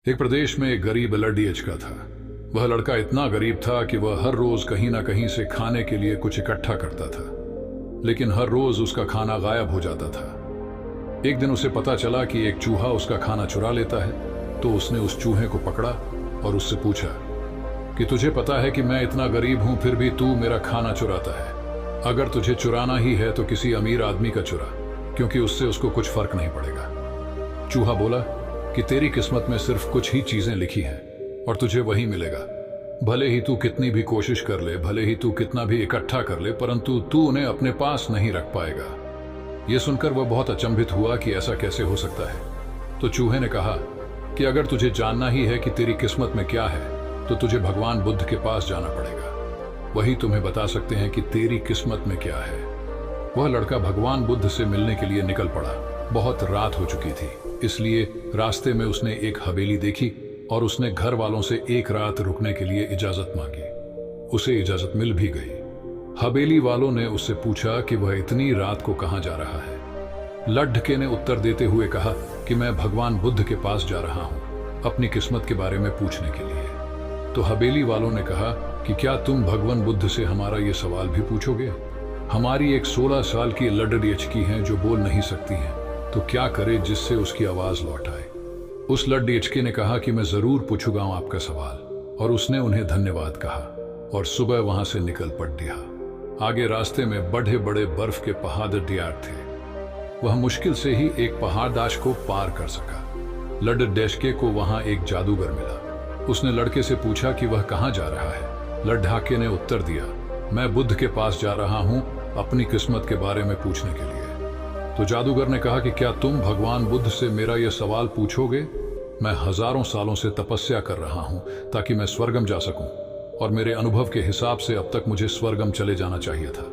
एक प्रदेश में एक गरीब लड़ियच का था। वह लड़का इतना गरीब था कि वह हर रोज कहीं ना कहीं से खाने के लिए कुछ इकट्ठा करता था, लेकिन हर रोज उसका खाना गायब हो जाता था। एक दिन उसे पता चला कि एक चूहा उसका खाना चुरा लेता है, तो उसने उस चूहे को पकड़ा और उससे पूछा कि तुझे पता है कि मैं इतना गरीब हूं, फिर भी तू मेरा खाना चुराता है। अगर तुझे चुराना ही है तो किसी अमीर आदमी का चुरा, क्योंकि उससे उसको कुछ फर्क नहीं पड़ेगा। चूहा बोला कि तेरी किस्मत में सिर्फ कुछ ही चीजें लिखी हैं और तुझे वही मिलेगा। भले ही तू कितनी भी कोशिश कर ले, भले ही तू कितना भी इकट्ठा कर ले, परंतु तू उन्हें अपने पास नहीं रख पाएगा। यह सुनकर वह बहुत अचंभित हुआ कि ऐसा कैसे हो सकता है। तो चूहे ने कहा कि अगर तुझे जानना ही है कि तेरी किस्मत में क्या है, तो तुझे भगवान बुद्ध के पास जाना पड़ेगा। वही तुम्हें बता सकते हैं कि तेरी किस्मत में क्या है। वह लड़का भगवान बुद्ध से मिलने के लिए निकल पड़ा। बहुत रात हो चुकी थी, इसलिए रास्ते में उसने एक हवेली देखी और उसने घर वालों से एक रात रुकने के लिए इजाजत मांगी। उसे इजाजत मिल भी गई। हवेली वालों ने उससे पूछा कि वह इतनी रात को कहां जा रहा है। लड्ढके ने उत्तर देते हुए कहा कि मैं भगवान बुद्ध के पास जा रहा हूं, अपनी किस्मत के बारे में पूछने के लिए। तो हवेली वालों ने कहा कि क्या तुम भगवान बुद्ध से हमारा ये सवाल भी पूछोगे? हमारी एक 16 साल की लड़ियचकी है जो बोल नहीं सकती है, तो क्या करे जिससे उसकी आवाज लौट आए। उस लड़ियचकी ने कहा कि मैं जरूर पूछूंगा आपका सवाल, और उसने उन्हें धन्यवाद कहा और सुबह वहां से निकल पड़ दिया। आगे रास्ते में बड़े बड़े बर्फ के पहाड़ थे। वह मुश्किल से ही एक पहाड़दाश को पार कर सका। लड़ियचके को वहां एक जादूगर मिला। उसने लड़के से पूछा कि वह कहां जा रहा है। लड्ढाके ने उत्तर दिया, मैं बुद्ध के पास जा रहा हूं, अपनी किस्मत के बारे में पूछने के लिए। तो जादूगर ने कहा कि क्या तुम भगवान बुद्ध से मेरा यह सवाल पूछोगे? मैं हजारों सालों से तपस्या कर रहा हूं ताकि मैं स्वर्गम जा सकूं, और मेरे अनुभव के हिसाब से अब तक मुझे स्वर्गम चले जाना चाहिए था।